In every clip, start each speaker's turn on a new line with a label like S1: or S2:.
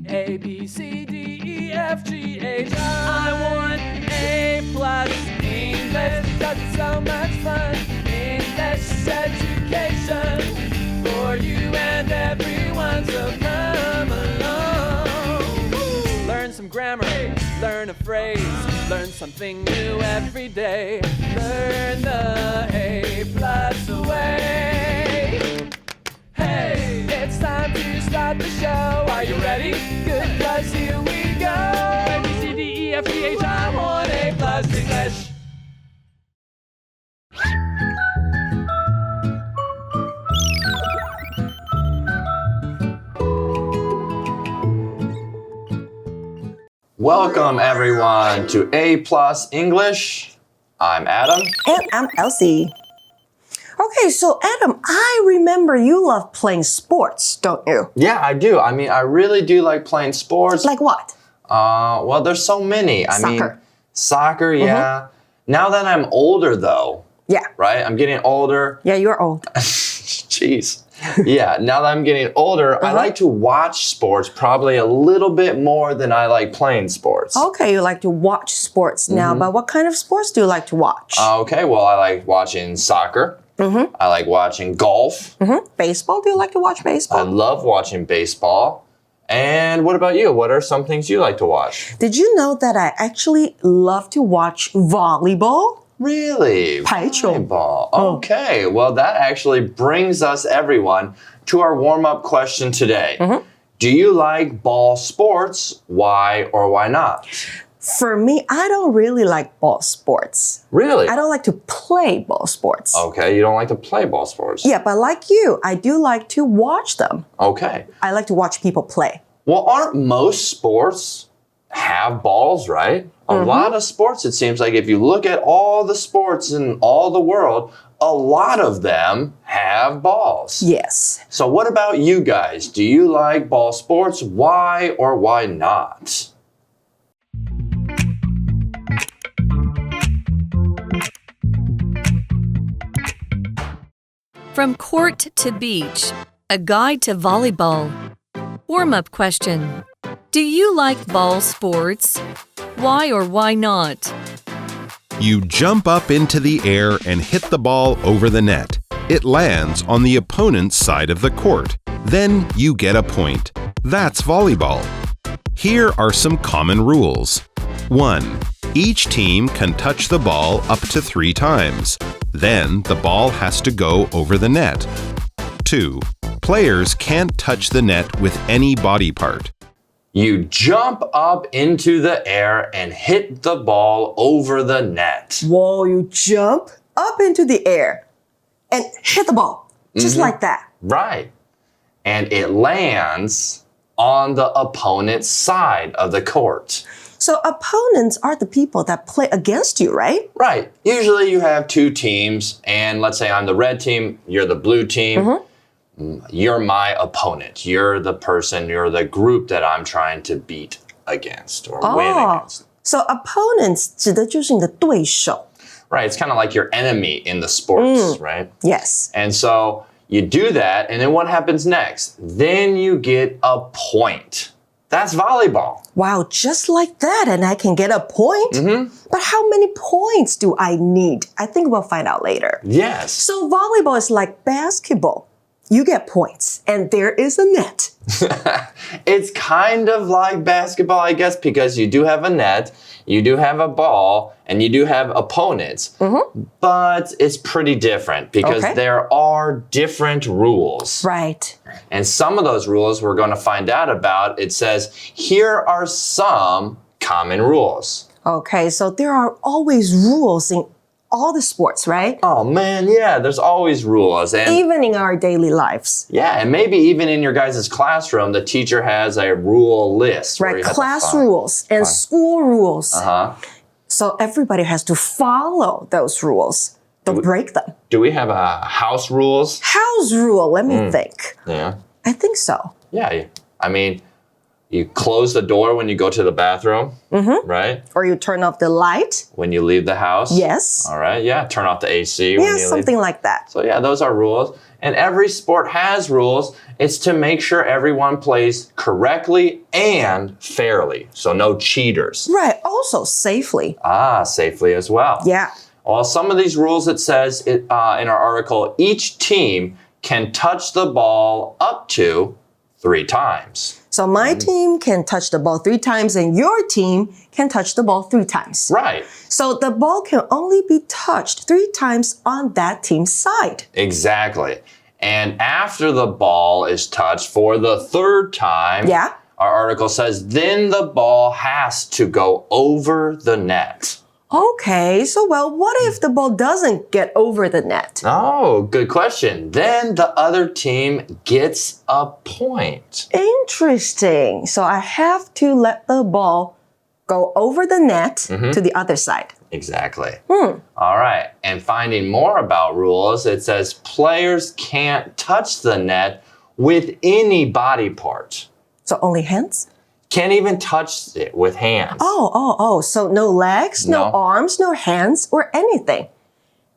S1: A, B, C, D, E, F, G, H, I want A+ English because it's so much fun. English education for you and everyone, so come along. Learn some grammar, learn a phrase, learn something new every day. Learn the A+ way. Hey, it's time to start the show. Are you ready? Good, 'cause here we go. A, B, C, D, E, F, G, H, I want A+ English.
S2: Welcome everyone to A+ English. I'm Adam.
S3: And I'm Elsie. Okay, so Adam, I remember you love playing sports, don't you?
S2: Yeah, I do. I mean, I really do like playing sports.
S3: Like what?
S2: Well, there's so many. Soccer, yeah. Now that I'm older though.
S3: Yeah.
S2: Right? I'm getting older.
S3: Yeah, you're old.
S2: Jeez. Yeah, now that I'm getting older, I like to watch sports probably a little bit more than I like playing sports.
S3: Okay, you like to watch sports now, but what kind of sports do you like to watch?
S2: Okay, well, I like watching soccer. I like watching golf.
S3: Baseball? Do you like to watch baseball?
S2: I love watching baseball. And what about you? What are some things you like to watch?
S3: Did you know that I actually love to watch volleyball?
S2: Really?
S3: 排球.
S2: Volleyball. Okay, well, that actually brings us, everyone, to our warm-up question today. Do you like ball sports? Why or why not?
S3: For me, I don't really like ball sports.
S2: Really?
S3: I don't like to play ball sports.
S2: Okay, you don't like to play ball sports.
S3: Yeah, but like you, I do like to watch them.
S2: Okay.
S3: I like to watch people play.
S2: Well, aren't most sports have balls, right? A lot of sports, it seems like if you look at all the sports in all the world, a lot of them have balls.
S3: Yes.
S2: So what about you guys? Do you like ball sports? Why or why not?
S4: From court to beach, a guide to volleyball. Warm-up question. Do you like ball sports? Why or why not?
S5: You jump up into the air and hit the ball over the net. It lands on the opponent's side of the court. Then you get a point. That's volleyball. Here are some common rules. 1. Each team can touch the ball up to 3 times. Then the ball has to go over the net. 2. Players can't touch the net with any body part.
S2: You jump up into the air and hit the ball over the net.
S3: Whoa, you jump up into the air and hit the ball. Just like that.
S2: Right. And it lands on the opponent's side of the court.
S3: So opponents are the people that play against you, right?
S2: Right. Usually you have 2 teams, and let's say I'm the red team, you're the blue team. You're my opponent. You're the person, you're the group that I'm trying to beat against or win against.
S3: So opponents 指的就是你的对手.
S2: Right. It's kind of like your enemy in the sports, right?
S3: Yes.
S2: And so you do that, and then what happens next? Then you get a point. That's volleyball.
S3: Wow, just like that, and I can get a point? But how many points do I need? I think we'll find out later.
S2: Yes.
S3: So volleyball is like basketball. You get points, and there is a net.
S2: It's kind of like basketball, I guess, because you do have a net, you do have a ball, and you do have opponents. But it's pretty different because there are different rules.
S3: Right.
S2: And some of those rules we're going to find out about. It says, here are some common rules.
S3: Okay, so there are always rules in all the sports, right?
S2: Oh man, yeah, there's always rules. And
S3: even in our daily lives.
S2: Yeah, and maybe even in your guys' classroom, the teacher has a rule list.
S3: Right, class rules and school rules. So everybody has to follow those rules. Don't break them.
S2: Do we have house rules?
S3: House rule, let me think.
S2: Yeah.
S3: I think so.
S2: Yeah, I mean, you close the door when you go to the bathroom, right?
S3: Or you turn off the light.
S2: When you leave the house.
S3: Yes.
S2: All right, yeah, turn off the AC when you leave.
S3: Yeah, something like that.
S2: So yeah, those are rules. And every sport has rules. It's to make sure everyone plays correctly and fairly. So no cheaters.
S3: Right. Also safely.
S2: Safely as well.
S3: Yeah.
S2: Well, some of these rules, it says in our article, each team can touch the ball up to 3 times.
S3: So my team can touch the ball 3 times and your team can touch the ball 3 times.
S2: Right.
S3: So the ball can only be touched 3 times on that team's side.
S2: Exactly. And after the ball is touched for the 3rd time, our article says, then the ball has to go over the net.
S3: Okay, so what if the ball doesn't get over the net?
S2: Oh, good question. Then the other team gets a point.
S3: Interesting. So I have to let the ball go over the net to the other side.
S2: Exactly. All right. And finding more about rules, it says players can't touch the net with any body part.
S3: So only hands?
S2: Can't even touch it with hands.
S3: Oh. So no legs, no arms, no hands, or anything.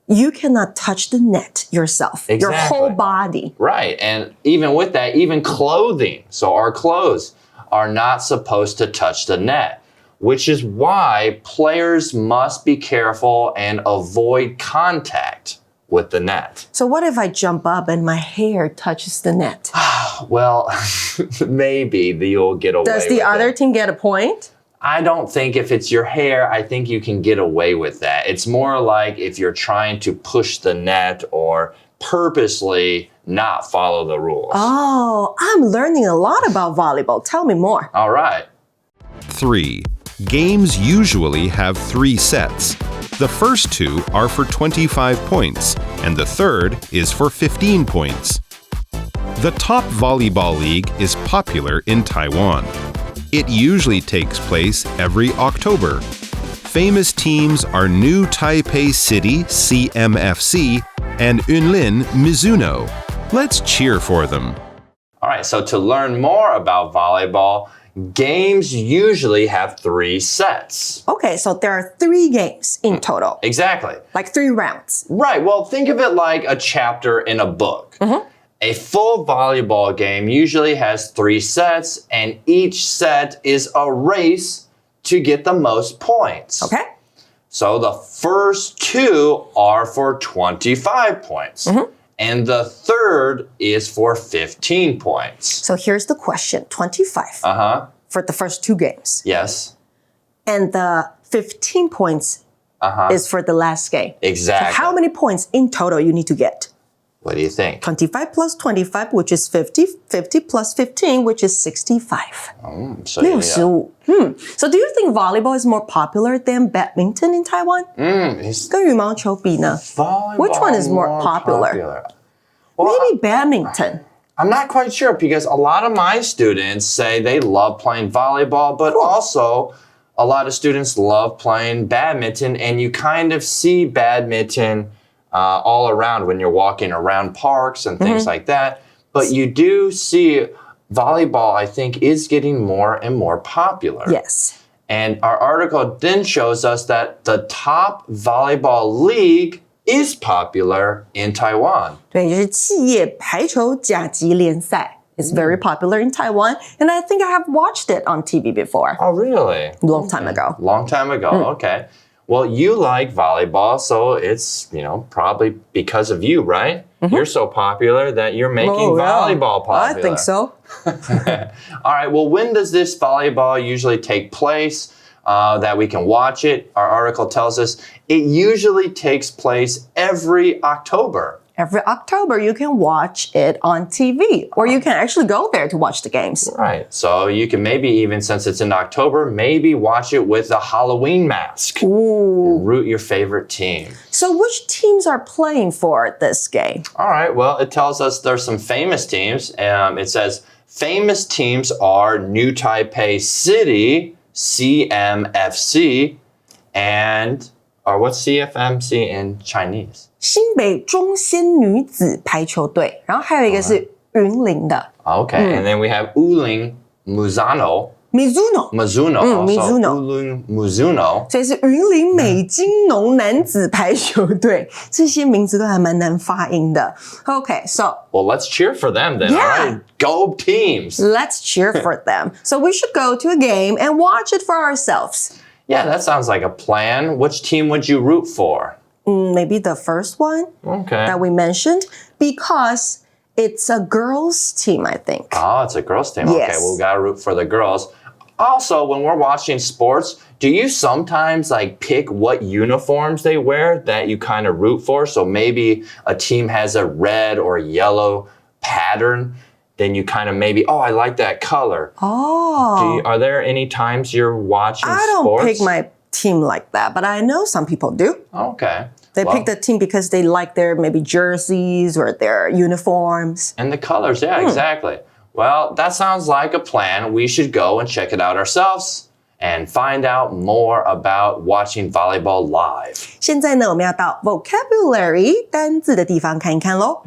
S3: You cannot touch the net yourself.
S2: Exactly.
S3: Your whole body.
S2: Right. And even with that, even clothing. So our clothes are not supposed to touch the net. Which is why players must be careful and avoid contact with the net.
S3: So what if I jump up and my hair touches the net?
S2: Well, maybe you'll get away with it.
S3: Does the other team get a point?
S2: I don't think if it's your hair, I think you can get away with that. It's more like if you're trying to push the net or purposely not follow the rules.
S3: Oh, I'm learning a lot about volleyball. Tell me more.
S2: All right.
S5: 3. Games usually have 3 sets. The first 2 are for 25 points, and the third is for 15 points. The top volleyball league is popular in Taiwan. It usually takes place every October. Famous teams are New Taipei City CMFC and Yunlin Mizuno. Let's cheer for them.
S2: All right, so to learn more about volleyball, games usually have 3 sets.
S3: Okay, so there are 3 games in total.
S2: Exactly.
S3: Like 3 rounds.
S2: Right, well, think of it like a chapter in a book. A full volleyball game usually has 3 sets, and each set is a race to get the most points.
S3: Okay.
S2: So the first 2 are for 25 points. And the third is for 15 points.
S3: So here's the question, 25 for the first 2 games.
S2: Yes.
S3: And the 15 points is for the last game.
S2: Exactly.
S3: So how many points in total you need to get?
S2: What do you think?
S3: 25 plus 25, which is 50. 50 plus 15, which is 65.
S2: So you need
S3: 65. So do you think volleyball is more popular than badminton in Taiwan? 跟羽毛球比呢? Which one is more popular?
S2: Well,
S3: Maybe badminton.
S2: I'm not quite sure because a lot of my students say they love playing volleyball, but also a lot of students love playing badminton, and you kind of see badminton all around when you're walking around parks and things like that. But you do see volleyball, I think, is getting more and more popular.
S3: Yes.
S2: And our article then shows us that the top volleyball league is popular in Taiwan.
S3: 对，就是企业排球甲级联赛. It's very popular in Taiwan, and I think I have watched it on TV before.
S2: Oh, really?
S3: Long time ago.
S2: Long time ago, okay. Well, you like volleyball, so it's, probably because of you, right? You're so popular that you're making volleyball popular.
S3: I think so.
S2: All right, well, when does this volleyball usually take place that we can watch it? Our article tells us it usually takes place every October.
S3: Every October, you can watch it on TV, or you can actually go there to watch the games.
S2: Right. So you can maybe even, since it's in October, maybe watch it with a Halloween mask.
S3: Ooh.
S2: And root your favorite team.
S3: So which teams are playing for this game?
S2: All right. Well, it tells us there's some famous teams. It says famous teams are New Taipei City, CMFC, and, or what's CFMC in Chinese?
S3: 新北中仙女子排球队，然后还有一个是云林的。
S2: Okay, and then we have Uling Muzano
S3: Mizuno
S2: Mizuno
S3: 所以是云林美津浓男子排球队，这些名字都还蛮难发音的。Okay, so
S2: well, let's cheer for them then.
S3: Yeah.
S2: All right, go teams.
S3: Let's cheer for them. So we should go to a game and watch it for ourselves.
S2: Yeah, that sounds like a plan. Which team would you root for?
S3: Maybe the first one that we mentioned, because it's a girls' team, I think.
S2: Oh, it's a girls' team.
S3: Yes.
S2: Okay, well, we gotta root for the girls. Also, when we're watching sports, do you sometimes like pick what uniforms they wear that you kind of root for? So maybe a team has a red or yellow pattern, then you kind of maybe, oh, I like that color.
S3: Oh.
S2: Are there any times you're watching
S3: I don't
S2: sports?
S3: pick my team like that, but I know some people do.
S2: Okay.
S3: They pick the team because they like their maybe jerseys or their uniforms.
S2: And the colors, yeah, exactly. Well, that sounds like a plan. We should go and check it out ourselves and find out more about watching volleyball live.
S3: 现在呢，我们要到 vocabulary 单字的地方看一看咯。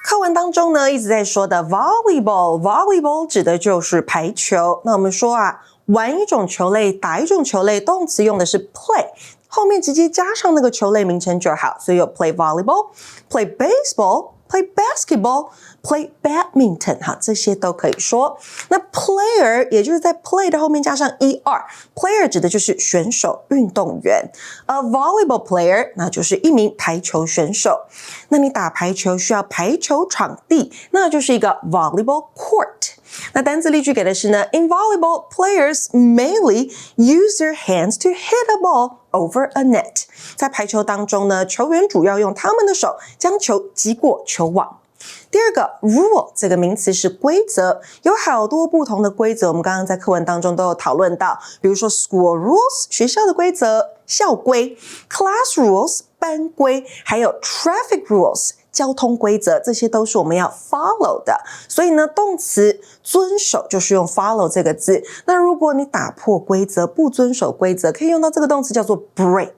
S3: 课文当中呢，一直在说的 volleyball 指的就是排球。那我们说啊，玩一种球类，打一种球类，动词用的是 play， 后面直接加上那个球类名称就好。所以有 play volleyball、play baseball、play basketball、play badminton， 好，这些都可以说。那 player 也就是在 play 的后面加上 er，player 指的就是选手、运动员。A volleyball player 那就是一名排球选手。那你打排球需要排球场地，那就是一个 volleyball court。那单字例句给的是呢 In volleyball, players mainly use their hands to hit a ball over a net. 在排球当中呢，球员主要用他们的手将球击过球网。第二个 rule 这个名词是规则，有好多不同的规则，我们刚刚在课文当中都有讨论到，比如说 school rules 学校的规则、校规， class rules 班规，还有 traffic rules交通规则，这些都是我们要 follow 的。所以呢，动词遵守就是用 follow 这个字。那如果你打破规则，不遵守规则，可以用到这个动词叫做 break.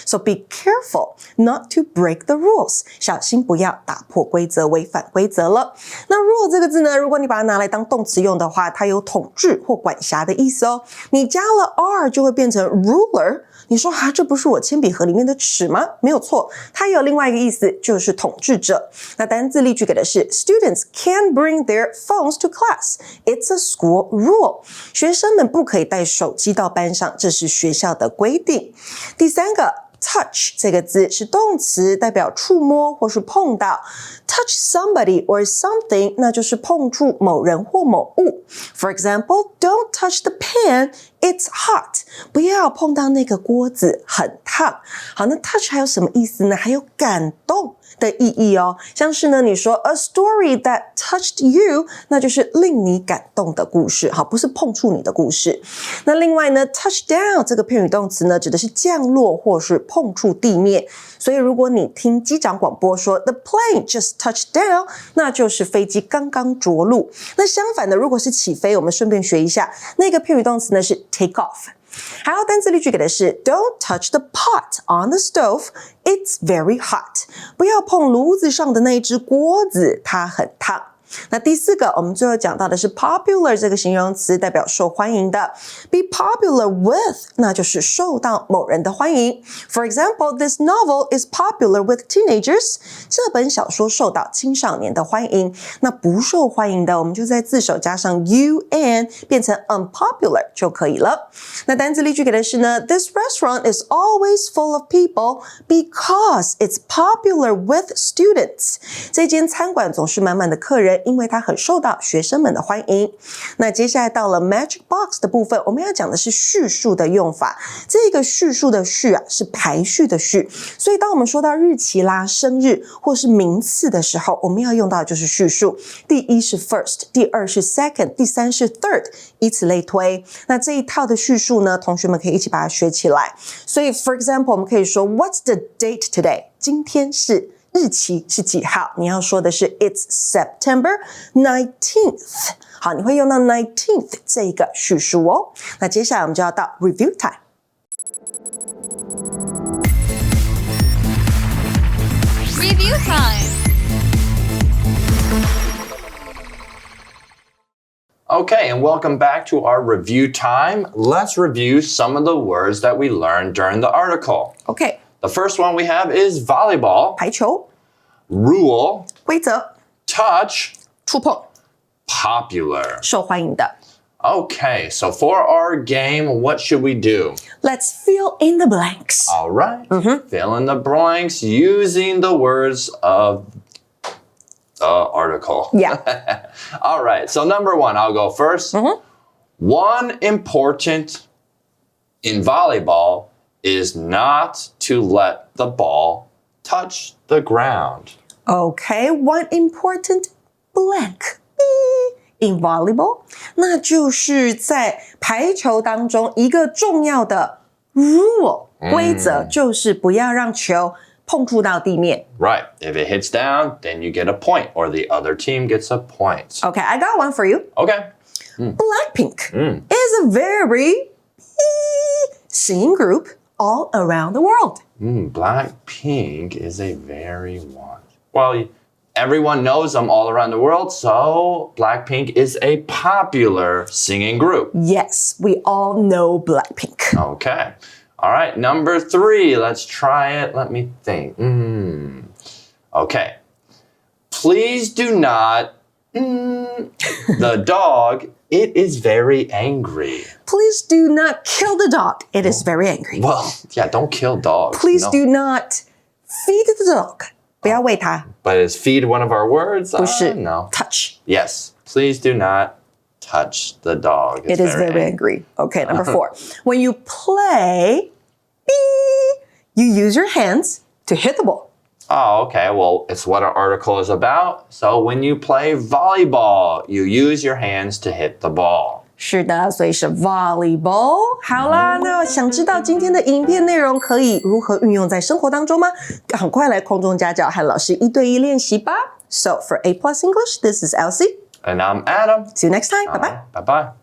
S3: So be careful not to break the rules. 小心不要打破规则，违反规则了。那 rule 这个字呢，如果你把它拿来当动词用的话，它有统治或管辖的意思哦。你加了 r 就会变成 ruler。你说啊，这不是我铅笔盒里面的尺吗？没有错，它有另外一个意思，就是统治者。那单字例句给的是 Students can't bring their phones to class. It's a school rule. 学生们不可以带手机到班上，这是学校的规定。第三个touch 这个字是动词，代表触摸或是碰到。Touch somebody or something 那就是碰触某人或某物。For example, don't touch the pan, it's hot. 不要碰到那个锅子，很烫。好，那 touch 还有什么意思呢？还有感动的意义哦。像是呢，你说 a story that touched you， 那就是令你感动的故事，好，不是碰触你的故事。那另外呢 touch down 这个片语动词呢，指的是降落或是碰触地面。所以如果你听机长广播说 the plane just touched down， 那就是飞机刚刚着陆。那相反的，如果是起飞，我们顺便学一下，那个片语动词呢是 take off。还有单字例句给的是 Don't touch the pot on the stove, it's very hot. 不要碰炉子上的那一只锅子，它很烫。那第四个，我们最后讲到的是 popular 这个形容词，代表受欢迎的。Be popular with 那就是受到某人的欢迎。For example, this novel is popular with teenagers. 这本小说受到青少年的欢迎。那不受欢迎的，我们就在字首加上 un 变成 unpopular 就可以了。那单字例句给的是呢 This restaurant is always full of people because it's popular with students. 这间餐馆总是满满的客人，因为它很受到学生们的欢迎。那接下来到了 magic box 的部分，我们要讲的是叙述的用法。这个叙述的序啊，是排序的序。所以当我们说到日期啦、生日或是名次的时候，我们要用到的就是叙述。第一是 first， 第二是 second， 第三是 third， 以此类推。那这一套的叙述呢，同学们可以一起把它学起来。所以 for example， 我们可以说 What's the date today？ 今天是日期是几号？你要说的是 It's September 19th。 好，你会用到 19th 这一个叙述哦。那接下来我们就要到 review time。
S4: Review time.
S2: Okay, and welcome back to our review time. Let's review some of the words that we learned during the article.
S3: Okay.
S2: The first one we have is volleyball,
S3: 排球
S2: rule,
S3: 规则
S2: touch,
S3: 触碰
S2: popular.
S3: 受欢迎的
S2: Okay, so for our game, what should we do?
S3: Let's fill in the blanks.
S2: All right, fill in the blanks using the words of the article.
S3: Yeah.
S2: All right, so number one, I'll go first. One important in volleyball is not to let the ball touch the ground.
S3: Okay, one important blank in volleyball, 那就是在排球当中一个重要的 rule 规则，就是不要让球碰触到地面。
S2: Right, if it hits down, then you get a point, or the other team gets a point.
S3: Okay, I got one for you.
S2: Okay.
S3: Blackpink is a very singing group all around the world.
S2: Blackpink is a very one. Well, everyone knows them all around the world, so Blackpink is a popular singing group.
S3: Yes, we all know Blackpink.
S2: Okay. All right, number three. Let's try it. Let me think. Okay. Please do not. The dog, it is very angry.
S3: Please do not kill the dog. It is very angry.
S2: Well, yeah, don't kill dogs.
S3: Please
S2: no.
S3: do not feed the dog. 不要喂它，
S2: But is feed one of our words?
S3: 不是
S2: No.
S3: touch.
S2: Yes. Please do not touch the dog.
S3: It is very angry. Okay, number 4. When you play, you use your hands to hit the ball.
S2: Oh, okay. Well, it's what our article is about. So when you play volleyball, you use your hands to hit the ball.
S3: 是的，所以是 volleyball。好啦，那想知道今天的影片内容可以如何运用在生活当中吗？赶快来空中家教和老师1对1练习吧。So for A+ English, this is Elsie.
S2: And I'm Adam.
S3: See you next time. Bye bye.
S2: Bye-bye.